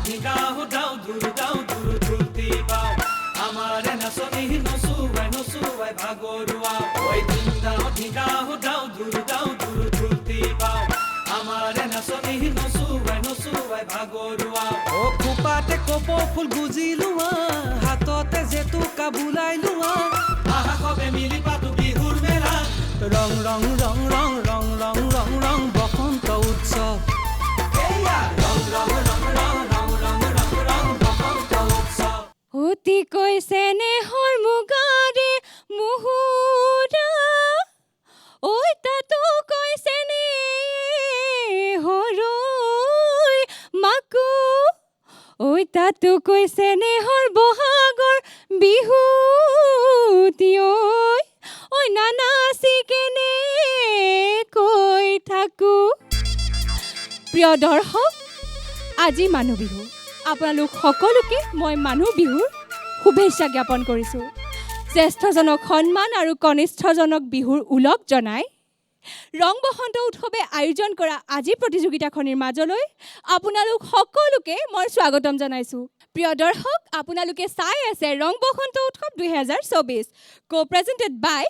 ধিগাও দাও দূৰ ধুলতি বাও আমাৰে নাচনি নচুৱাই ভাগৰুৱা ঐ ধিগাও দাও দূৰ ধুলতি বাও আমাৰে নাচনি নচুৱাই ভাগৰুৱা ও খোপাতে কপৌ ফুল গুজি লোৱা হাততে জেতুকা বুলাই লোৱা আহা কবে মিলি পাতো বিহুৰ মেলা ৰং ৰং ৰং ৰং ৰং ৰং ৰং ৰং বসন্ত উৎসৱ এয়া ৰং ৰং ৰং ৰং ৰং ৰং ৰং ৰং বসন্ত উৎসৱ অতিকৈ চেনেহৰ মুগাৰে মুহুৰা ঐ তাতো কৈ চেনেহৰ মাকো ঐ তাতো কৈ চেনেহৰ বহাগৰ বিহুতি ঐ নানাচি কেনে কৈ থাকো প্ৰিয় দৰ্শক আজি মানুহ বিহু আপোনালোক সকলোকে মই মানুহ বিহুৰ শুভেচ্ছা জ্ঞাপন কৰিছোঁ জ্যেষ্ঠজনক সন্মান আৰু কনিষ্ঠজনক বিহুৰ ওলগ জনাই ৰং বসন্ত উৎসৱে আয়োজন কৰা আজি প্ৰতিযোগিতাখনিৰ মাজলৈ আপোনালোক সকলোকে মই স্বাগতম জনাইছোঁ প্ৰিয় দৰ্শক আপোনালোকে চাই আছে ৰং বসন্ত উৎসৱ 2024 co-presented by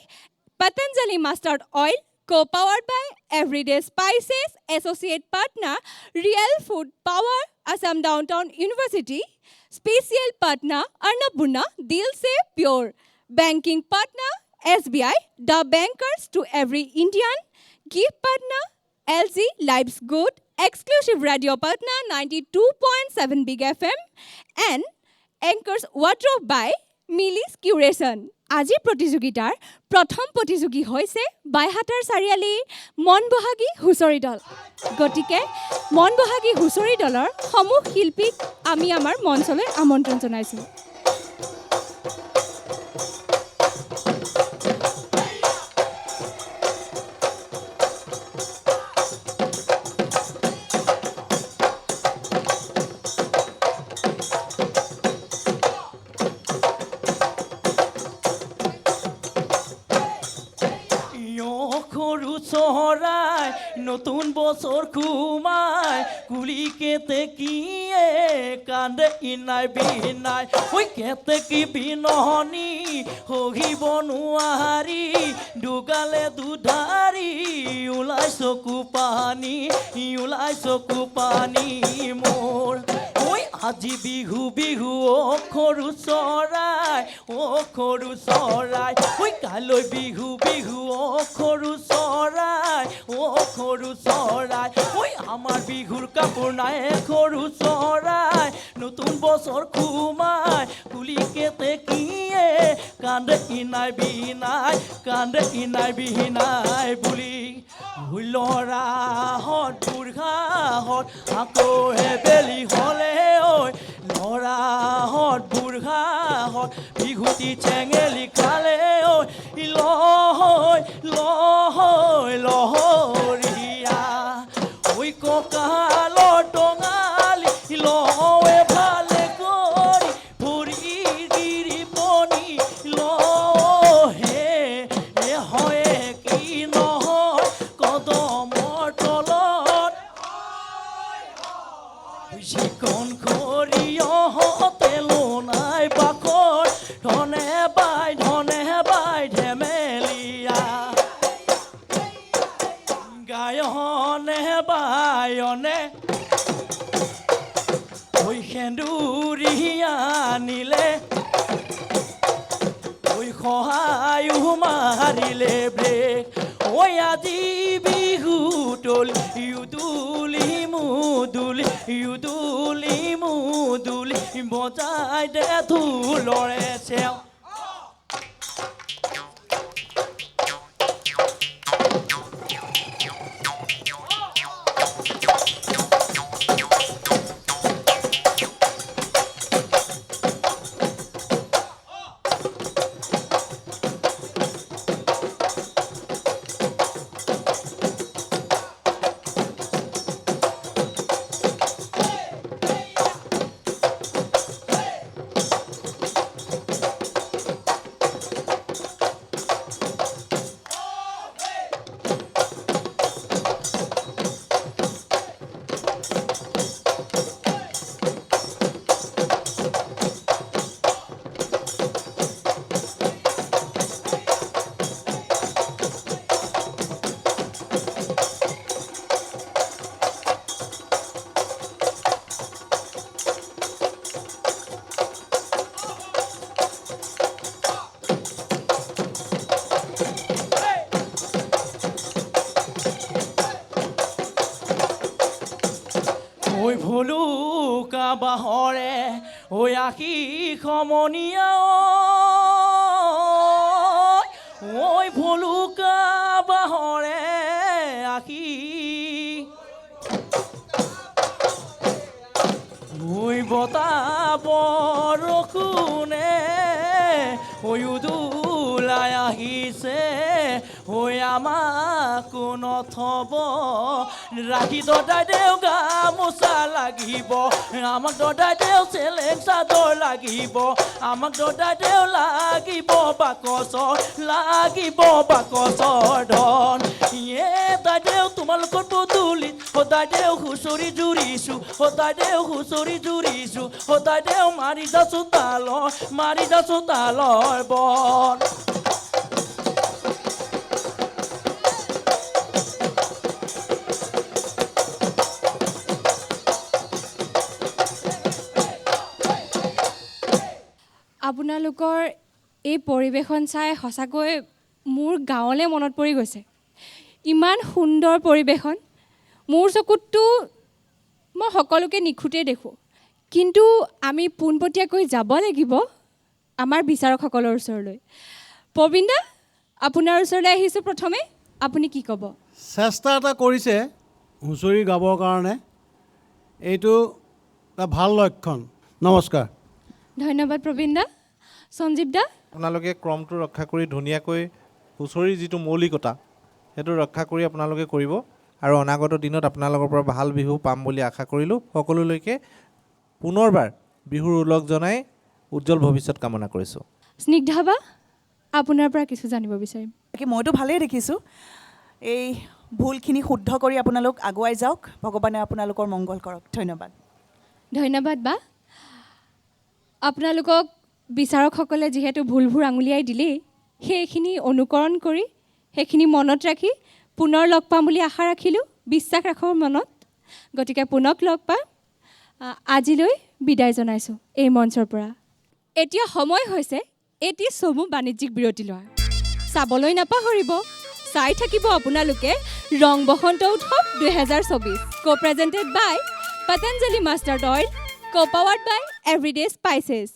Patanjali Mustard Oil co-powered by Everyday Spices, Associate Partner, Real Food Power, Assam Downtown University, Special Partner, Annapurna, Dil Se Pure, Banking Partner, SBI, The Bankers to Every Indian, Gift Partner, LG Life's Good, Exclusive Radio Partner, 92.7 Big FM, and Anchors Wardrobe by Millie's Curation. আজিৰ প্ৰতিযোগিতাৰ প্ৰথম প্ৰতিযোগী হৈছে বাইহাটাৰ চাৰিআলি মনবহাগী হুঁচৰি দল গতিকে মনবহাগী হুঁচৰি দলৰ সমূহ শিল্পীক আমি আমাৰ মঞ্চলৈ আমন্ত্ৰণ জনাইছোঁ চহৰাই নতুন বছৰ কুমাই কুলি কেতেকীয়ে কান্দে ইনাই বিনাই ঐ কেতেকী বিনহনি সহিব নোৱাৰি দুগালে দুধাৰি ওলাই চকু পানী মোৰ ঐ আজি বিহু ও সৰু চৰাই ঐ কালৈ বিহু ও সৰু চৰাই ঐ আমাৰ বিহুৰ কাপোৰ নাই সৰু চৰাই নতুন বছৰ কুমাই কুলি কেতেকীয়ে কান্দে ইনাই বিনাই বুলি ল'ৰাহঁত বুঢ়াহঁত আকৌ হেবেলি হ'লে ঐ ল'ৰাহঁত বুঢ়াহঁত বিহুতি চেঙেলি খালে ঐ লহৰীয়া ঐ কঁকালৰ টঙালি লৱে ভালে কৰি ভৰিৰ গিৰিপনি লহে হয় কি নহয় কদমৰ তলত যিকণ সৰিয়হতে লোনাই বাখৰ ধনে বাই ধেমেলীয়া গায়নে বায়নে ঐ সেন্দুৰীয়া নিলে ঐ সহায়ো মাৰিলে ব্ৰেক ঐ আজি বিহু তলি মুদুলি বজাই দে ঢোলৰে চেও ভলুকা বাহৰে ঐ আশী সমনীয়া ঐ ভলুকা বাহৰে আশী ঐ বতাহ বৰষুণে ঐ উদুলাই আহিছে ঐ আমাকো নথব ৰাখি দদাই দেও গামোচা লাগিব আমাক দদাই দেও চেলেং চাদৰ লাগিব আমাক দদাই দেও লাগিব বাকচৰ ধন দাইদেউ তোমালোকৰ পদূলিত সদায় দেও হুঁচৰি জুৰিছোঁ সদায় দেও হুঁচৰি জুৰিছোঁ সদায় দেও মাৰি যাছোঁ তালৰ বন আপোনালোকৰ এই পৰিৱেশন চাই সঁচাকৈ মোৰ গাঁৱলৈ মনত পৰি গৈছে ইমান সুন্দৰ পৰিৱেশন মোৰ চকুততো মই সকলোকে নিখুঁতেই দেখোঁ কিন্তু আমি পোনপটীয়াকৈ যাব লাগিব আমাৰ বিচাৰকসকলৰ ওচৰলৈ প্ৰবীণ দা আপোনাৰ ওচৰলৈ আহিছোঁ প্ৰথমে আপুনি কি ক'ব চেষ্টা এটা কৰিছে হুঁচৰি গাবৰ কাৰণে এইটো এটা ভাল লক্ষণ নমস্কাৰ ধন্যবাদ প্ৰবীণ দা সঞ্জীৱ দা আপোনালোকে ক্ৰমটো ৰক্ষা কৰি ধুনীয়াকৈ হুঁচৰিৰ যিটো মৌলিকতা সেইটো ৰক্ষা কৰি আপোনালোকে কৰিব আৰু অনাগত দিনত আপোনালোকৰ পৰা ভাল বিহু পাম বুলি আশা কৰিলোঁ সকলোলৈকে পুনৰবাৰ বিহুৰ উলগ জনাই উজ্জ্বল ভৱিষ্যত কামনা কৰিছোঁ স্নিগ্ধা বা আপোনাৰ পৰা কিছু জানিব বিচাৰিম মইতো ভালেই দেখিছোঁ এই ভুলখিনি শুদ্ধ কৰি আপোনালোক আগুৱাই যাওক ভগৱানে আপোনালোকৰ মংগল কৰক ধন্যবাদ বা আপোনালোকক বিচাৰকসকলে যিহেতু ভুলবোৰ আঙুলিয়াই দিলেই সেইখিনি অনুকৰণ কৰি সেইখিনি মনত ৰাখি পুনৰ লগ পাম বুলি আশা ৰাখিলোঁ বিশ্বাস ৰাখোঁ মনত গতিকে পুনক লগ পাম আজিলৈ বিদায় জনাইছোঁ এই মঞ্চৰ পৰা এতিয়া সময় হৈছে এটি চমু বাণিজ্যিক বিৰতি লোৱাৰ চাবলৈ নাপাহৰিব চাই থাকিব আপোনালোকে ৰং বসন্ত উৎসৱ 2024 co-presented by Patanjali Mustard Oil co-powered by Everyday Spices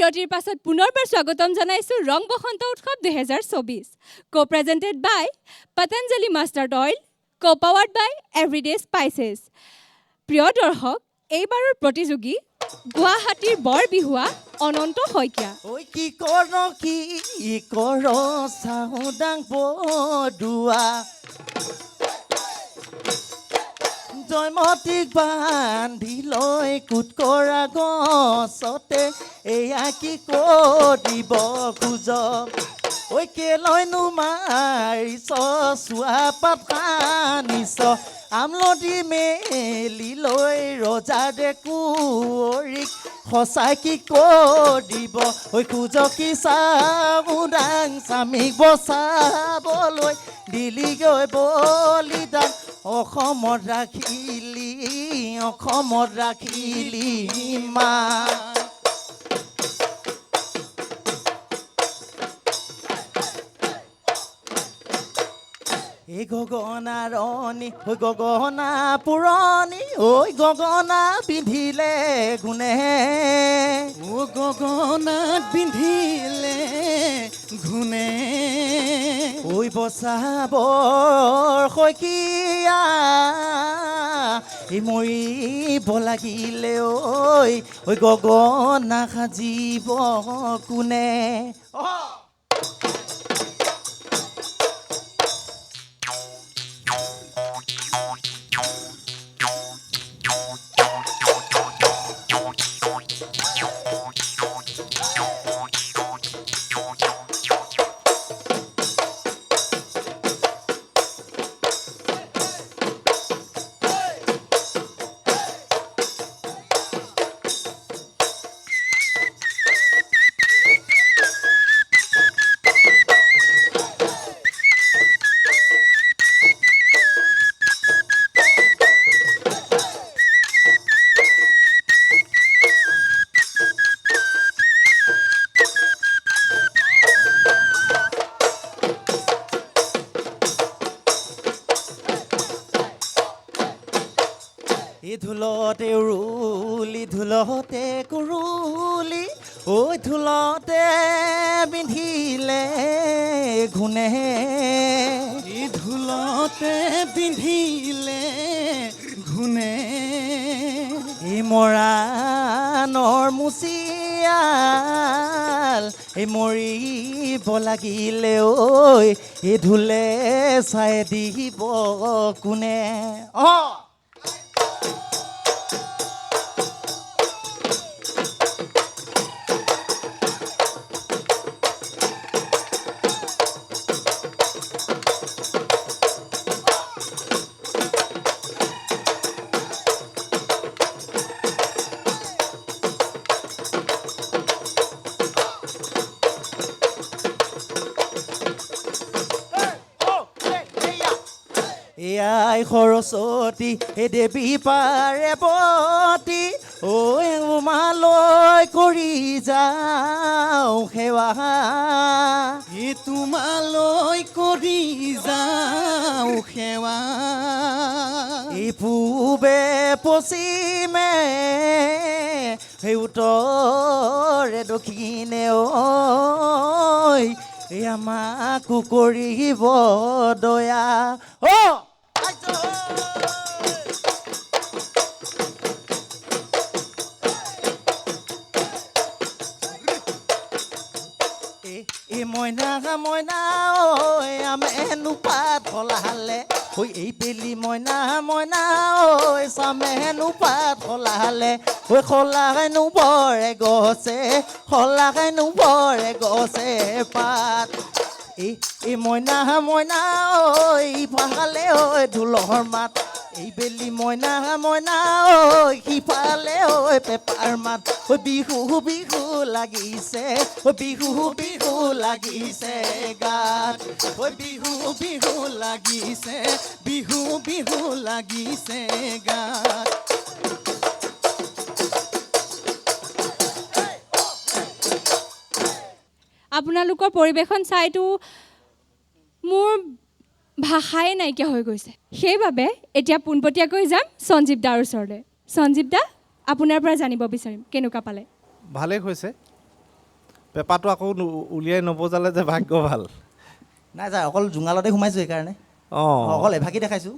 বিৰতিৰ পাছত পুনৰবাৰ স্বাগতম জনাইছোঁ ৰং বসন্ত উৎসৱ 2024 co-presented by Patanjali Mustard Oil co-powered by Everyday Spices প্ৰিয় দৰ্শক এইবাৰৰ প্ৰতিযোগী গুৱাহাটীৰ বৰ বিহুৱা অনন্ত শইকীয়া ঐ কি কৰ চাহুদাং বডুৱা জয়মতীক বান্ধি লৈ কুট কৰা গছতে এয়া কি কৰিব খোজ ঐ কেলৈনো মাৰিছ চোৱা পাত কানিছ আমলতি মেলি লৈ ৰজা দে কুঁৱৰীক সঁচাই কি কৰিব ঐ খোজ কি চাহুদাং স্বামীক বচাবলৈ দিলিগৈ বলিদান অসমত ৰাখিলি মা এই গগনা ৰণী ঐ গগনা পুৰণি ঐ গগনা পিন্ধিলে গুণে গগনাত পিন্ধিলে গুণে ঐ বচাবৰ শইকীয়া এই মৰিব লাগিলে ঐ গগনা সাজিব কোনে এই ঢোলতে উৰুলি ঢোলতে কুৰুলি ঐ ঢোলতে পিন্ধিলে ঘূনে এই ঢোলতে পিন্ধিলে ঘূনে এই মৰাণৰ মুচিয়াল এই মৰিব লাগিলে ঐ এই ঢোলে চাই দিব কোনে এয়াই সৰস্বতী হে দেৱী পাৰ্বতী ঐ উমালৈ কৰি যাওঁ সেৱা এই তোমালৈ কৰি যাওঁ সেৱা এই পূবে পশ্চিমে সেই উত্তৰে দক্ষিণে ঐ এই আমাকো কৰিব দয়া এই মইনা মইনা ঐ আমেনো পাত হলালে ঐ এই পেলি মইনা মইনা ঐ চামেনো পাত হলালে ঐ খলাগাইনো বৰে গছে খলাগাইনো বৰে গছে পাত এই মইনা মইনা ঐ ইফালে ঐ ঢোলৰ মাত এই বেলি মইনা মইনা ঐ সিফালে ঐ পেপাৰ মাত ঐ বিহু বিহু লাগিছে ঐ বিহু বিহু লাগিছে গাত ঐ বিহু বিহু লাগিছে বিহু বিহু লাগিছে গাত আপোনালোকৰ পৰিৱেশন চাইতো মোৰ ভাষাই নাইকিয়া হৈ গৈছে সেইবাবে এতিয়া পোনপটীয়াকৈ যাম সঞ্জীৱ দাৰ ওচৰলৈ সঞ্জীৱ দা আপোনাৰ পৰা জানিব বিচাৰিম কেনেকুৱা পালে ভালেই হৈছে পেপাৰটো আকৌ উলিয়াই নবজালে যে ভাগ্য ভাল নাই ছাৰ অকল জোঙালতে সোমাইছোঁ সেইকাৰণে অকল এভাগি দেখাইছোঁ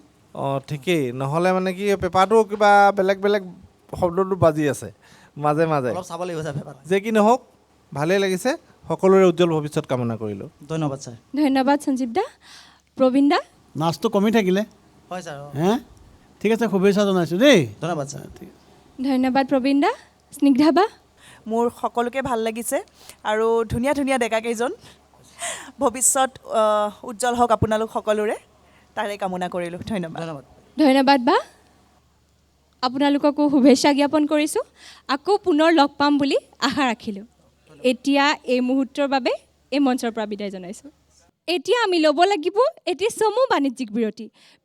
ঠিকেই নহ'লে মানে কি পেপাৰটো কিবা বেলেগ বেলেগ শব্দটো বাজি আছে মাজে মাজে অলপ চাব লাগিব ছাৰ পেপাৰ যে কি নহওক ভালেই লাগিছে সকলোৰে উজ্জ্বল ভৱিষ্যত কামনা কৰিলোঁ ধন্যবাদ ছাৰ ধন্যবাদ সঞ্জীৱ দা প্ৰবীণ দা নাচটো কমি থাকিলে হয় ছাৰ হে ঠিক আছে শুভেচ্ছা জনাইছোঁ দেই ধন্যবাদ ছাৰ ধন্যবাদ প্ৰবীণ দা স্নিগ্ধা বা মোৰ সকলোকে ভাল লাগিছে আৰু ধুনীয়া ধুনীয়া ডেকাকেইজন ভৱিষ্যত উজ্জ্বল হওক আপোনালোক সকলোৰে তাৰে কামনা কৰিলোঁ ধন্যবাদ ধন্যবাদ ধন্যবাদ বা আপোনালোককো শুভেচ্ছা জ্ঞাপন কৰিছোঁ আকৌ পুনৰ লগ পাম বুলি আশা ৰাখিলোঁ এতিয়া এই মুহূৰ্তৰ বাবে এই মঞ্চৰ পৰা বিদায় জনাইছোঁ এতিয়া আমি ল'ব লাগিব এটি চমু বাণিজ্যিক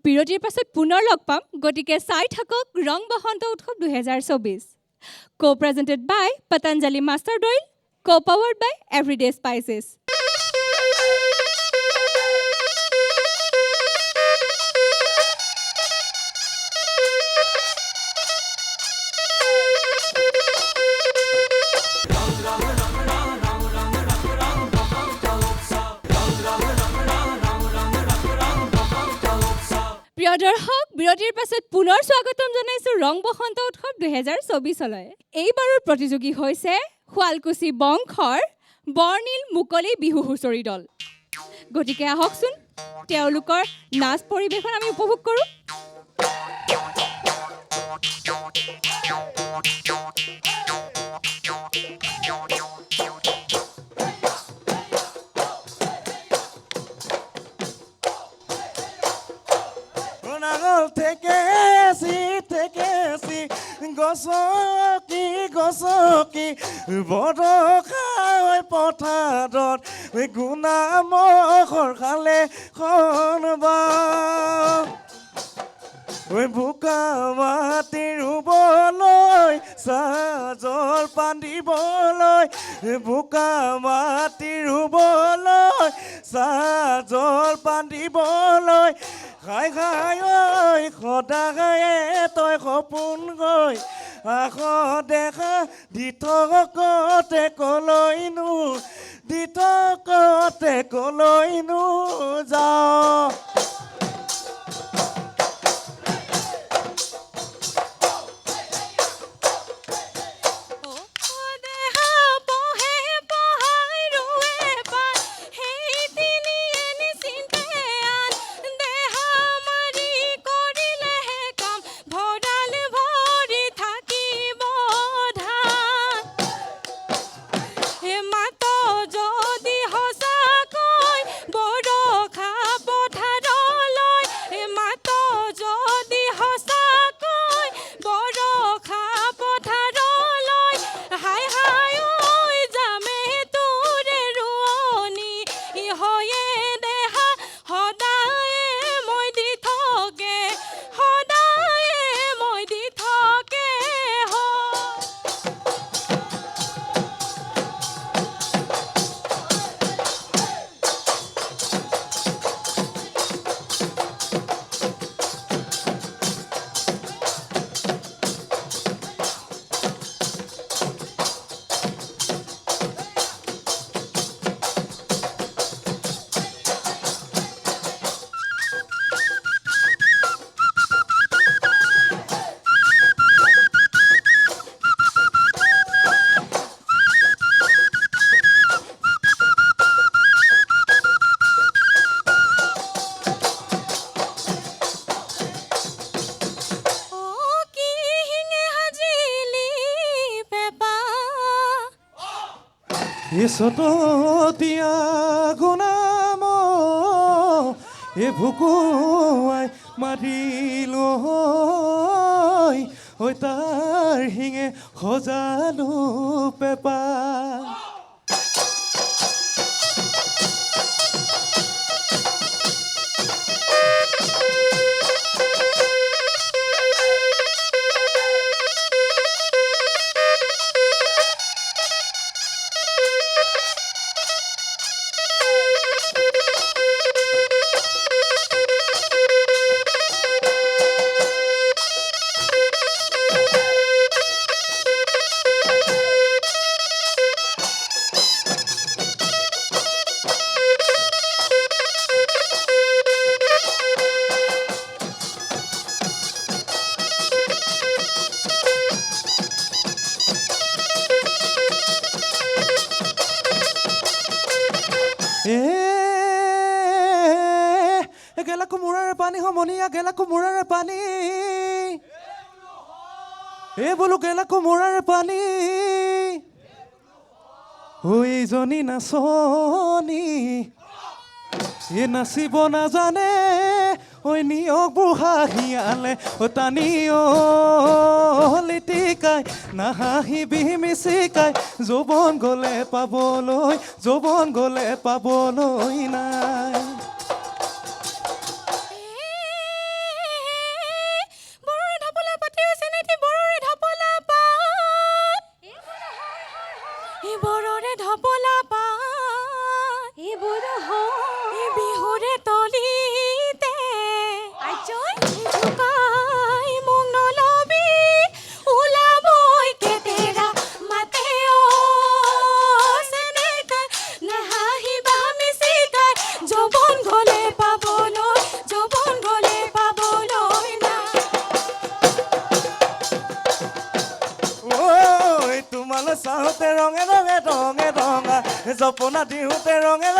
বিৰতিৰ পাছত পুনৰ লগ পাম গতিকে চাই থাকক ৰং বসন্ত উৎসৱ 2024 co-presented by Patanjali Mustard Oil co-powered by Everyday Spices প্ৰিয় দৰ্শক বিৰতিৰ পাছত পুনৰ স্বাগতম জনাইছোঁ ৰং বসন্ত উৎসৱ 2024লৈ এইবাৰৰ প্ৰতিযোগী হৈছে শুৱালকুছি বংশৰ বৰ্ণিল মুকলি বিহু হুঁচৰি দল গতিকে আহকচোন তেওঁলোকৰ নাচ পৰিৱেশন আমি উপভোগ কৰোঁ গছকি গছকি বৰষাই পথাৰত গুণামৰ খালে খনবা বোকা মাটি ৰুবলৈ চাহ জলপান দিবলৈ বোকা মাটি ৰুবলৈ চাহ জলপান দিবলৈ খাই খাই ঐ সদায় তই সপোন গৈ আস দেখা দিঠকতে কলৈনো দিঠকতে কলৈনো যাওঁ এসততিয়া গুণাম এ ভুকুৱাই মাৰিল ঐ তাৰ শিঙে সজালো পেপা গেলা কোমোৰাৰে পানী সমনীয়া গেলা কোমোৰাৰে পানী বোলো গেলা কোমোৰাৰে পানী এইজনী নাচনী নাচিব নাজানে নিয়কবোৰ হাঁহিয়ালে টানি লিটিকাই নাহাঁহিবি মিচিকাই যৌৱন গ'লে পাবলৈ নাই বিহুৰে তলিতে মোক নলবি ওলাবই কেতেৰা মাতে নাহাঁহিবা মিচিকাই যৌৱন গ'লে পাবলৈ নাই তোমালৈ চাওঁতে ৰঙে ৰঙে জপনা দিওঁতে ৰঙে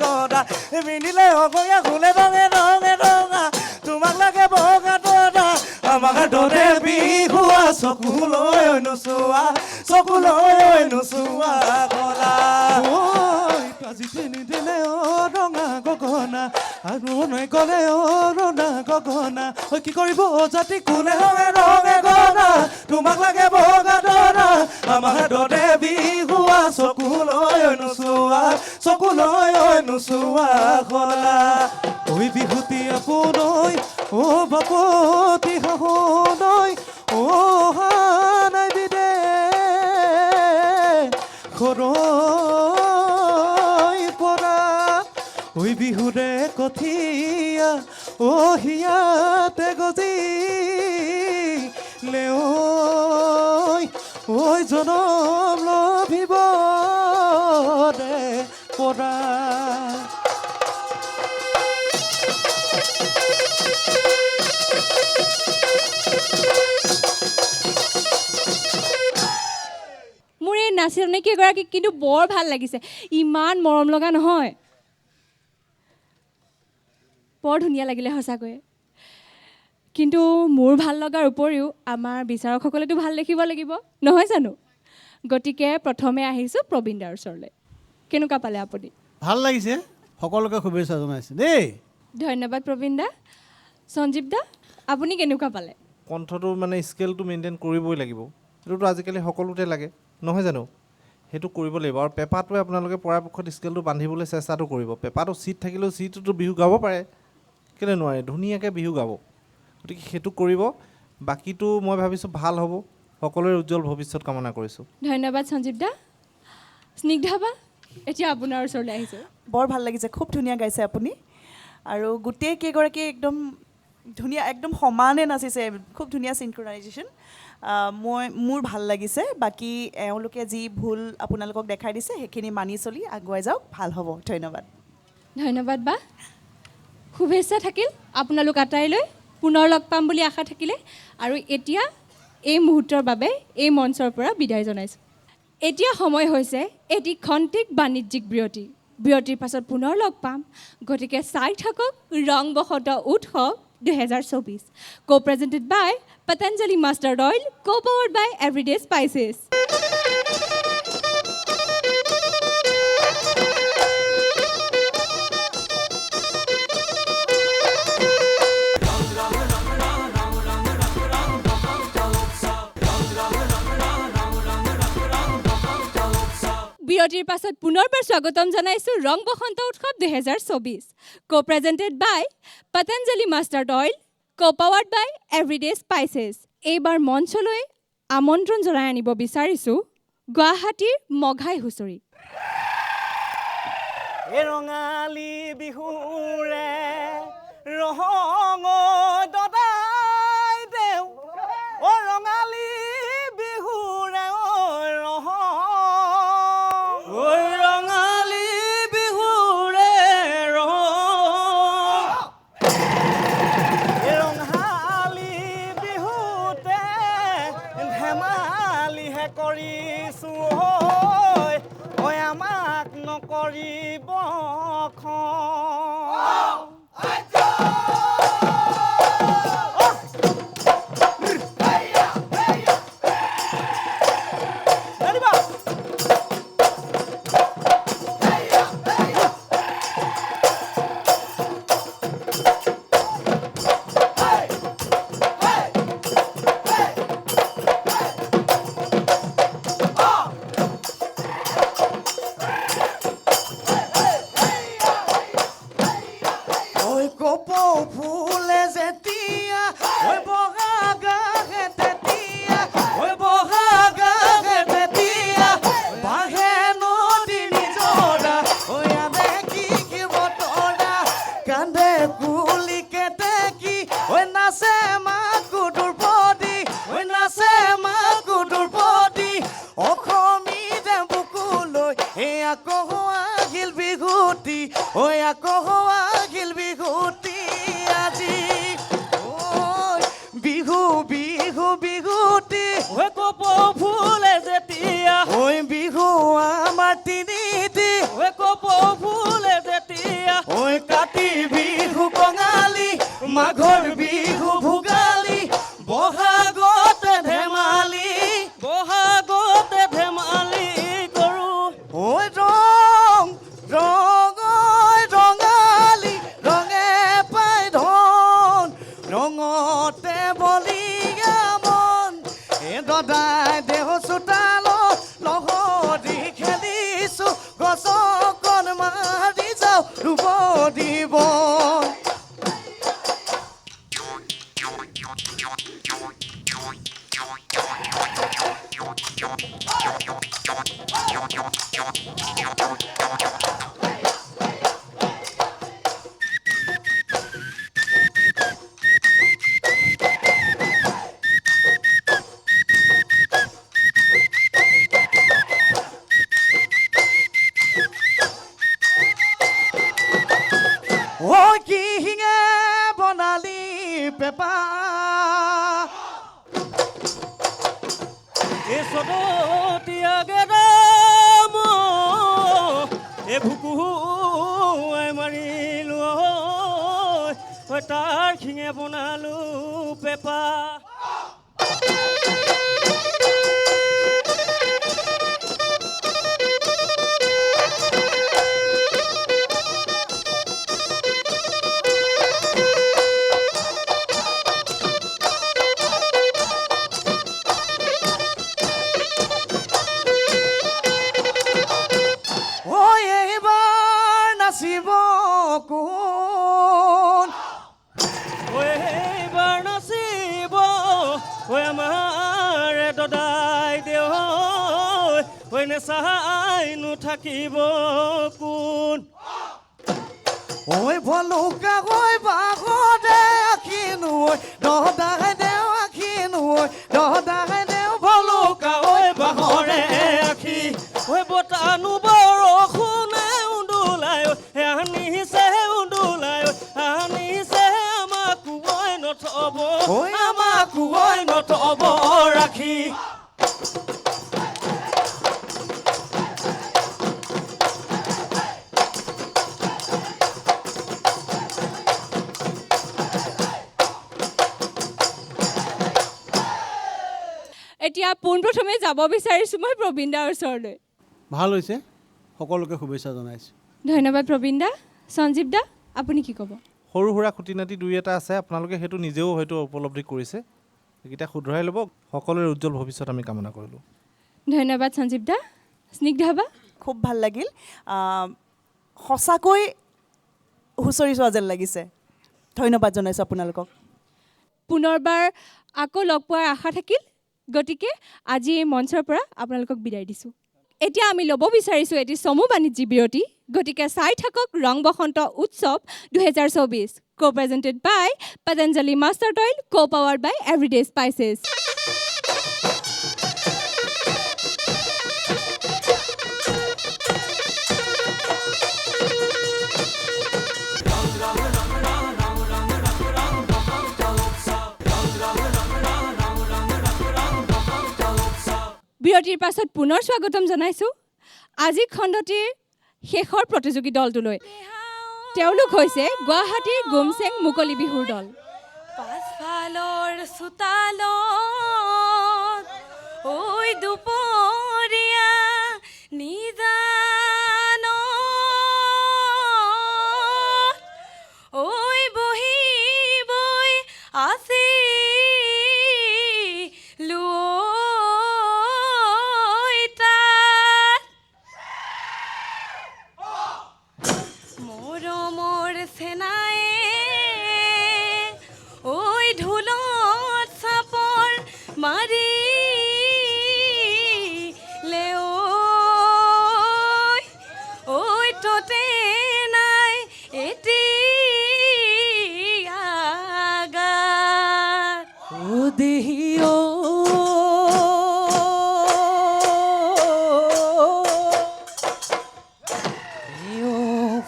গদা পিন্ধিলে অগয়া খুলে ৰঙে তোমাক লাগে বগা দদা আমাক দৰে বিহুৱা চকুলৈ নোচোৱা কলা আজি তিনিদিনে ৰঙা গগনা আৰু নৈ গ'লে ৰঙা গগনা কি কৰিব জাতি কোনে ৰঙে গদা তোমাক লাগে বগা দদা আমাৰ দৰে বিহুৱা চকুলৈ নোচোৱা কলা ঐ বিহুতি আপোনৈ বাপতি শাহুনৈ হানাই বিদে ঘৰৈ পৰা ঐ বিহুৰে কঠীয়া হিয়াতে গজি ঐ জনম লভিব দে পৰা মোৰ এই নাচনী কেইগৰাকীক কিন্তু বৰ ভাল লাগিছে ইমান মৰম লগা নহয় বৰ ধুনীয়া লাগিলে সঁচাকৈয়ে কিন্তু মোৰ ভাল লগাৰ উপৰিও আমাৰ বিচাৰকসকলেতো ভাল দেখিব লাগিব নহয় জানো গতিকে প্ৰথমে আহিছোঁ প্ৰবীণ দাৰ ওচৰলৈ কেনেকুৱা পালে আপুনি ভাল লাগিছে সকলোকে শুভেচ্ছা জনাইছে দেই ধন্যবাদ প্ৰবীণ দা সঞ্জীৱ দা আপুনি কেনেকুৱা পালে কণ্ঠটো মানে স্কেলটো মেইনটেইন কৰিবই লাগিব সেইটোতো আজিকালি সকলোতে লাগে নহয় জানো সেইটো কৰিব লাগিব আৰু পেপাটোৱে আপোনালোকে পৰাপক্ষত স্কেলটো বান্ধিবলৈ চেষ্টাটো কৰিব পেপাটো চিট থাকিলেও চিটটোতো বিহু গাব পাৰে কেলৈ নোৱাৰে ধুনীয়াকৈ বিহু গাব গতিকে সেইটো কৰিব বাকীটো মই ভাবিছোঁ ভাল হ'ব সকলোৰে উজ্জ্বল ভৱিষ্যত কামনা কৰিছোঁ ধন্যবাদ সঞ্জীৱ দা স্নিগ্ধা বা এতিয়া আপোনাৰ ওচৰলৈ আহিছোঁ বৰ ভাল লাগিছে খুব ধুনীয়া গাইছে আপুনি আৰু গোটেই কেইগৰাকী একদম ধুনীয়া একদম সমানে নাচিছে খুব ধুনীয়া চিনক্ৰনাইজেশ্যন মোৰ ভাল লাগিছে বাকী এওঁলোকে যি ভুল আপোনালোকক দেখাই দিছে সেইখিনি মানি চলি আগুৱাই যাওক ভাল হ'ব ধন্যবাদ ধন্যবাদ বা শুভেচ্ছা থাকিল আপোনালোক আটাইলৈ পুনৰ লগ পাম বুলি আশা থাকিলে আৰু এতিয়া এই মুহূৰ্তৰ বাবে এই মঞ্চৰ পৰা বিদায় জনাইছোঁ এতিয়া সময় হৈছে এটি খন্তেক বাণিজ্যিক বিৰতিৰ পাছত পুনৰ লগ পাম গতিকে চাই থাকক ৰং বসন্ত উৎসৱ 2024 co-presented by Patanjali Mustard Oil co-powered by Everyday Spices বিৰতিৰ পাছত পুনৰবাৰ স্বাগতম জনাইছোঁ ৰং বসন্ত উৎসৱ 2024 co-presented by Patanjali Mustard Oil co-powered by Everyday Spices এইবাৰ মঞ্চলৈ আমন্ত্ৰণ জনাই আনিব বিচাৰিছোঁ গুৱাহাটীৰ মঘাই হুঁচৰি ৰঙালী বিহুৰে ৰহং দদাই দেও ও ৰঙালী বিহুৰে ৰঙালী বিহুৰে ৰঙালী বিহুতে ধেমালিহে কৰিছোঁ ঐ আমাক নকৰিব মাঘৰ বিহু ভোগালী বহাগতে ধেমালি কৰোঁ ঐ ৰং ৰঙালী ৰঙে পাই ধন ৰঙতে বলিয়া মন দদাই দেহ চোতালত লহৰি খেলিছোঁ গছকণ মাৰি যাওঁ ৰুব দিব এ সদতীয়াগে ৰাম এ ভুকু মাৰিলো ঐ তাৰ শিঙে বনালো পেপা নাচিব কোন এইবাৰ নাচিব ঐ আমাৰ দদাই দেও ঐ নেচাইনো থাকিব কোন ঐ ভলুকা ঐ বাগদে আখিনো দদাই দেও আখিনো দদাই দেও ভলুকা ঐ বাহৰে আখি ঐ বতানো বৰষুণে উন্দোলাই আনিছে উন্দোলাই আনিছে আমাক ঐ নথব আমাক ঐ নথব ৰাখি এতিয়া পোনপ্ৰথমে যাব বিচাৰিছোঁ মই প্ৰবীণ দাৰ ওচৰলৈ ভাল হৈছে সকলোকে শুভেচ্ছা জনাইছোঁ ধন্যবাদ প্ৰবীণ দা সঞ্জীৱ দা আপুনি কি ক'ব সৰু সুৰা খুটি নাটি দুই এটা আছে আপোনালোকে সেইটো নিজেও হয়তো উপলব্ধি কৰিছে সেইকেইটা শুধৰাই ল'ব সকলোৰে উজ্জ্বল ভৱিষ্যত আমি কামনা কৰিলোঁ ধন্যবাদ সঞ্জীৱ দা স্নিগ্ধা বা খুব ভাল লাগিল সঁচাকৈ হুঁচৰি চোৱা যেন লাগিছে ধন্যবাদ জনাইছোঁ আপোনালোকক পুনৰবাৰ আকৌ লগ পোৱাৰ আশা থাকিল গতিকে আজি এই মঞ্চৰ পৰা আপোনালোকক বিদায় দিছোঁ এতিয়া আমি ল'ব বিচাৰিছোঁ এটি চমু বাণিজ্যিক বিৰতি গতিকে চাই থাকক ৰং বসন্ত উৎসৱ 2024 co-presented by Patanjali Mustard Oil co-powered by Everyday Spices বিৰতিৰ পাছত পুনৰ স্বাগতম জনাইছোঁ আজি খণ্ডটিৰ শেষৰ প্ৰতিযোগী দলটোলৈ তেওঁলোক হৈছে গুৱাহাটীৰ গুমচেং মুকলি বিহুৰ দল পাছফালৰ চোতালত ঐ দুপৰীয়া নিজান ঐ বহি বৈ আছে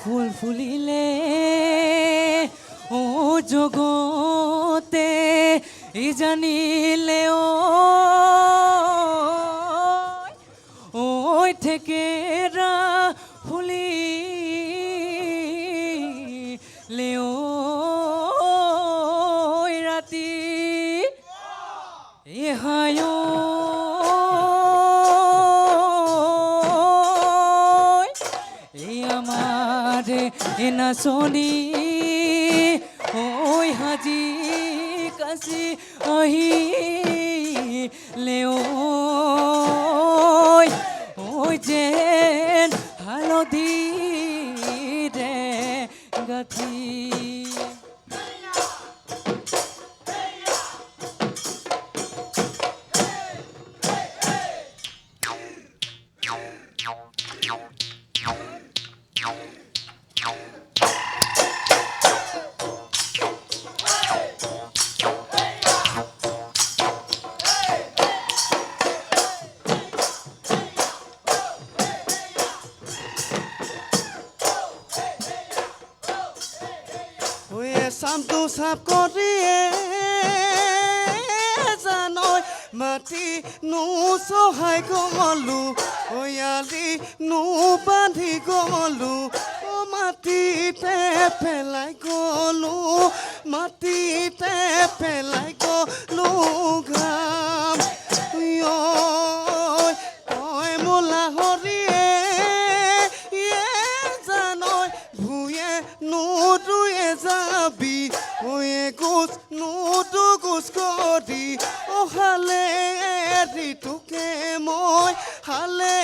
ফুল ফুলিলে ও জগতে জানিলে ও থেকেৰা ফুলিলে ও ৰাতি এহায় নাচনি ঐ হাজি কাশি আহিলে ঐ যেন হালধিৰে গাঁঠি চামটো চাপ কৰিয়ে মাটি নোচহাই গলো অয়ালি নো বান্ধি গলো মাটিতে পেলাই গলো মাটিতে পেলাই গলো ঘাম তই মোলা হৰিয়ে জানৈ ভূঞে নোদুয়ে যাবি গোচ নোদু গোচ কৰি হালে ঋতুকে মই হালে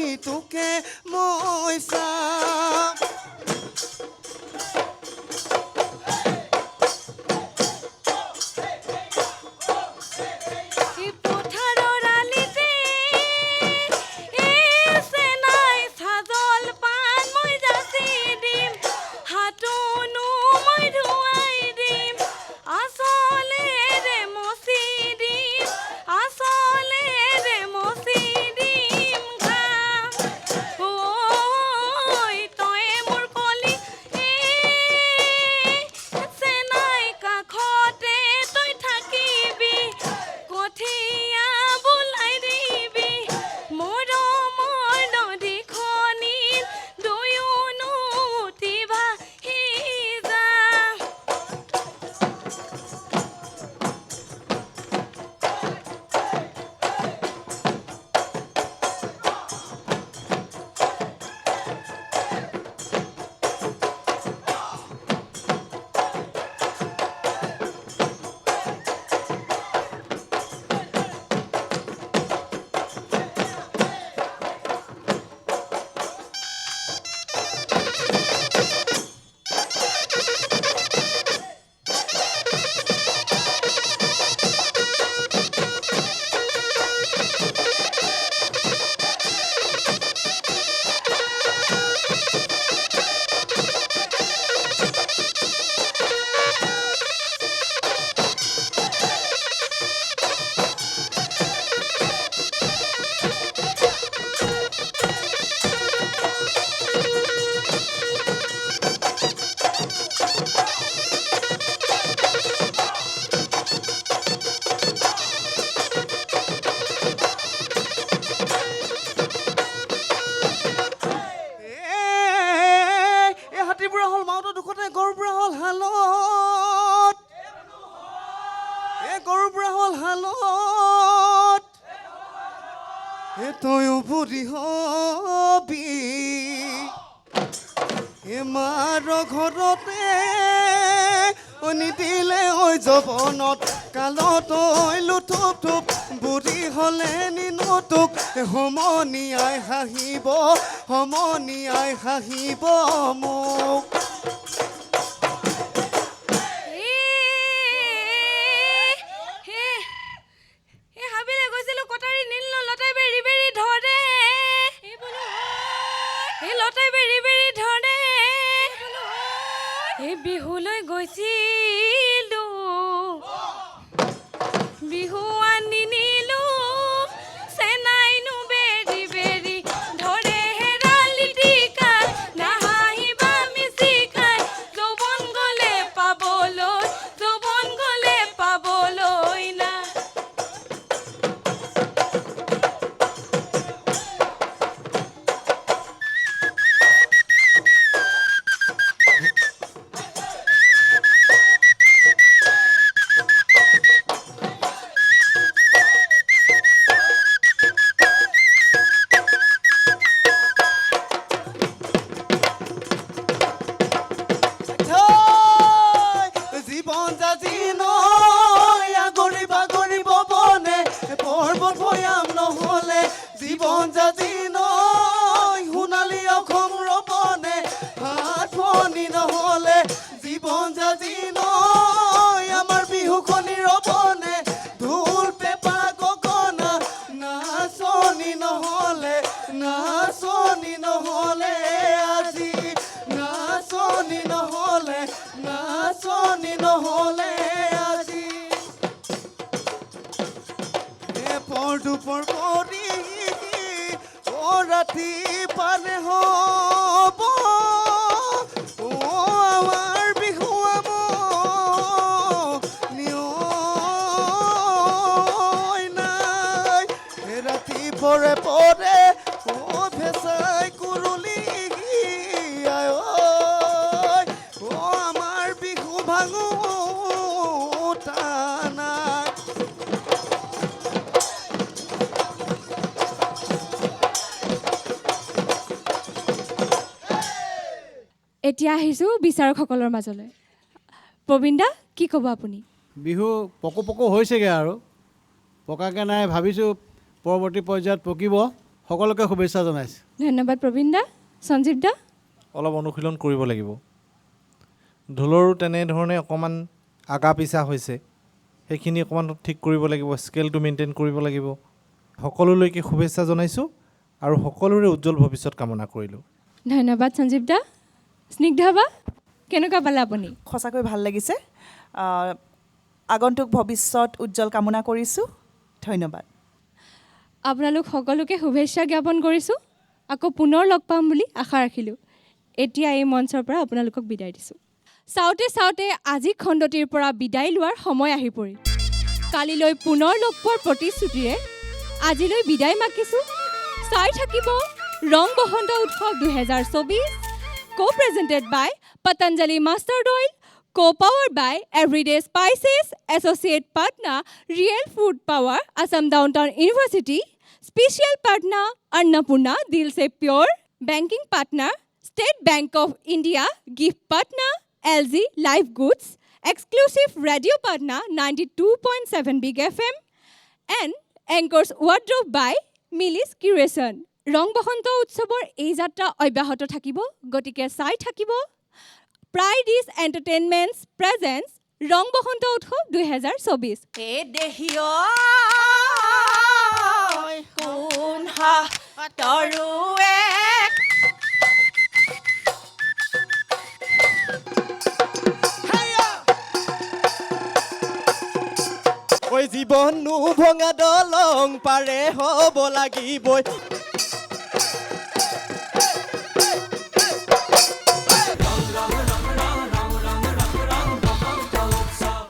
ঋতুকে মই চাম এই পথাৰৰ আলিতে চেনাই চাজল পান মই যাচি দিম হাতনো মই ধুৱাই দিম আচলেৰে মচি দিম আচলেৰে মচি দিম ঘাম ঐ তই মোৰ কলি চেনাই কাষতে তই থাকিবি কঠীয়া বোলাই দিবি মৰমৰ নদীখনিত দুয়োনো উঠি ভাহি যাম হাতীবুঢ়া হ'ল মাউতৰ দুখতে গৰুবুঢ়া হ'ল হালত গৰুবুঢ়া হ'ল হালত তয়ো বুঢ়ী হবি মাৰ ঘৰতে নিদিলে ঐ জৱনত কালত ঐ লুথুপ থুপ বুঢ়ী হ'লে নিনুতুক সমনীয়াই হাঁহিব মোক হাবিলে গৈছিলো কটাৰী নিলো লতাই বেৰি বেৰি ধৰে লতাই বেৰি বেৰি ধৰে বিহুলৈ গৈছিলো বিহু আনি নিলো চেনাইনো বেৰি বেৰি ধৰে হেৰালি টিকা নাহাঁহিবা মিচিকাই যৌৱন গ'লে পাবলৈ না জীৱন জাজি নৈ আগৰি বাগৰিব বনে পৰ্বত ভৈয়াম নহ'লে জীৱন জাজি নৈ সোণালী অসম ৰবনে হাত ভনী নহ'লে জীৱন জাজি নৈ আমাৰ বিহুখনি ৰবনে ঢোল পেঁপা গগনা নাচনি নহ'লে আজি নাচনি নহ'লে আজি পৰ দুপৰ কৰি ৰাতি পালে হ'ব আমাৰ বিহু পৰে পৰে অ ভেচাই কুৰুলি আই ঐ অ আমাৰ বিহু ভাঙো টানা এতিয়া আহিছোঁ বিচাৰকসকলৰ মাজলৈ প্ৰবীণ দা কি ক'ব আপুনি বিহু পকো পকো হৈছেগৈ আৰু পকাকৈ নাই ভাবিছোঁ পৰৱৰ্তী পৰ্যায়ত পকিব সকলোকে শুভেচ্ছা জনাইছোঁ ধন্যবাদ প্ৰবীণ দা সঞ্জীৱ দা অলপ অনুশীলন কৰিব লাগিব ঢোলৰো তেনেধৰণে অকণমান আগা পিছা হৈছে সেইখিনি অকণমান ঠিক কৰিব লাগিব স্কেলটো মেইনটেইন কৰিব লাগিব সকলোলৈকে শুভেচ্ছা জনাইছোঁ আৰু সকলোৰে উজ্জ্বল ভৱিষ্যত কামনা কৰিলোঁ ধন্যবাদ সঞ্জীৱ দা স্নিগ্ধা বা কেনেকুৱা পালে আপুনি সঁচাকৈ ভাল লাগিছে আগন্তুক ভৱিষ্যত উজ্জ্বল কামনা কৰিছোঁ ধন্যবাদ আপোনালোক সকলোকে শুভেচ্ছা জ্ঞাপন কৰিছোঁ আকৌ পুনৰ লগ পাম বুলি আশা ৰাখিলোঁ এতিয়া এই মঞ্চৰ পৰা আপোনালোকক বিদায় দিছোঁ চাওঁতে চাওঁতে আজি খণ্ডটিৰ পৰা বিদায় লোৱাৰ সময় আহি পৰিল কালিলৈ পুনৰ লগ পোৱাৰ প্ৰতিশ্ৰুতিৰে আজিলৈ বিদায় মাগিছোঁ চাই থাকিব ৰং বসন্ত উৎসৱ 2024 co-presented by Patanjali Mustard Oil, co-powered by Everyday Spices, associate partner Real Food Power, Assam Downtown University, special partner Annapurna Dil Se Pure, banking partner State Bank of India, gift partner LG Life Goods, exclusive radio partner 92.7 Big FM, and anchors wardrobe by Millie's Curation. ৰং বসন্ত উৎসৱৰ এই যাত্ৰা অব্যাহত থাকিব গতিকে চাই থাকিব pride is entertainments presence ৰং বসন্ত উৎসৱ 2024 এ দেহিয় কোন তৰুৱে ঐ জীৱনো ভঙা দলং পাৰে হ'ব লাগিবই